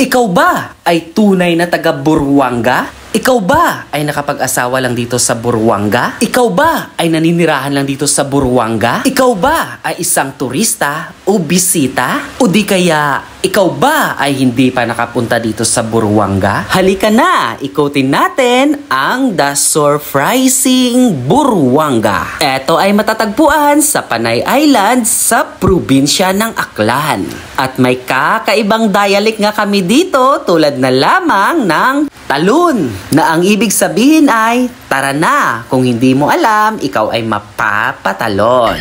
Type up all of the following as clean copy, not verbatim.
Ikaw ba ay tunay na taga Buruanga? Ikaw ba ay nakapag-asawa lang dito sa Buruanga? Ikaw ba ay naninirahan lang dito sa Buruanga? Ikaw ba ay isang turista o bisita? O di kaya ikaw ba ay hindi pa nakapunta dito sa Buruanga? Halika na, ikutin natin ang The Surprising Buruanga. Ito ay matatagpuan sa Panay Island sa probinsya ng Aklan. At may kakaibang dialect nga kami dito tulad na lamang ng talon, na ang ibig sabihin ay tara na, kung hindi mo alam, ikaw ay mapapatalon.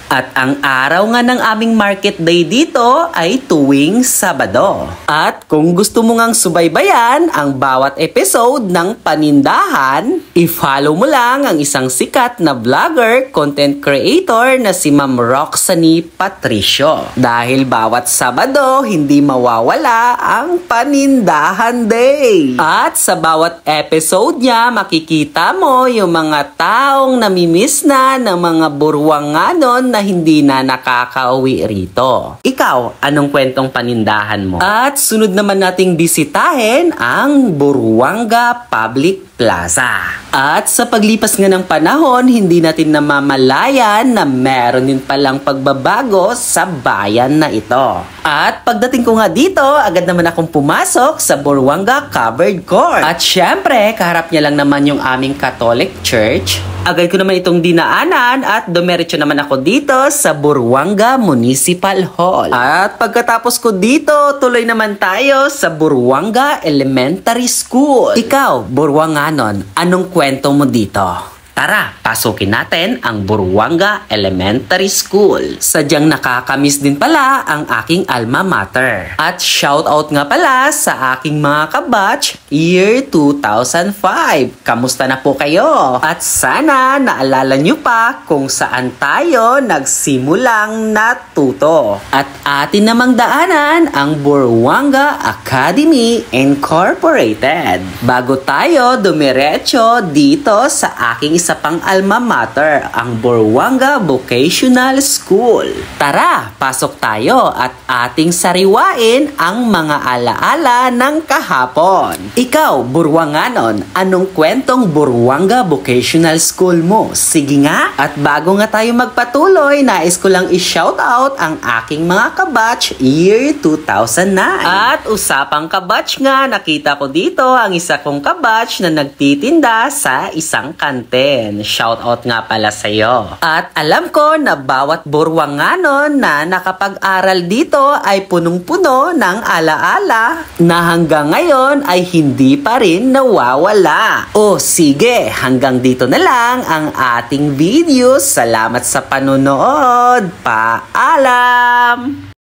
At ang araw nga ng aming market day dito ay tuwing Sabado. At kung gusto mo ngang subaybayan ang bawat episode ng panindahan, i-follow mo lang ang isang sikat na vlogger, content creator na si Ma'am Roxany Patricio. Dahil bawat Sabado, hindi mawawala ang panindahan day. At sa bawat episode niya, makikita mo yung mga taong namimiss na ng mga Buruanganon na hindi na nakakauwi rito. Ikaw, anong kwentong panindahan mo? At sunod naman nating bisitahin ang Buruanga Public Plaza. At sa paglipas nga ng panahon, hindi natin namamalayan na meron din palang pagbabago sa bayan na ito. At pagdating ko nga dito, agad naman akong pumasok sa Buruanga Covered Court. At syempre, kaharap niya lang naman yung aming Catholic Church. Agad ko naman itong dinaanan at dumiretso naman ako dito sa Buruanga Municipal Hall. At pagkatapos ko dito, tuloy naman tayo sa Buruanga Elementary School. Ikaw, Buruanganon, anong kwento mo dito? Tara, pasukin natin ang Buruanga Elementary School. Sadyang nakakamiss din pala ang aking alma mater. At shoutout nga pala sa aking mga kabatch, year 2005. Kamusta na po kayo? At sana naalala nyo pa kung saan tayo nagsimulang natuto. At atin namang daanan ang Buruanga Academy Incorporated. Bago tayo dumiretso dito sa aking isa pang alma mater, ang Buruanga Vocational School. Tara, pasok tayo at ating sariwain ang mga alaala ng kahapon. Ikaw, Buruanganon, anong kwentong Buruanga Vocational School mo? Sige nga, at bago nga tayo magpatuloy, nais ko lang i-shoutout ang aking mga kabatch year 2009. At usapang kabatch nga, nakita ko dito ang isa kong kabatch na nagtitinda sa isang kantin. Shout out nga pala sa iyo. At alam ko na bawat Buruanganon na nakapag-aral dito ay punong-puno ng alaala na hanggang ngayon ay hindi pa rin nawawala. O sige, hanggang dito na lang ang ating video. Salamat sa panonood. Paalam!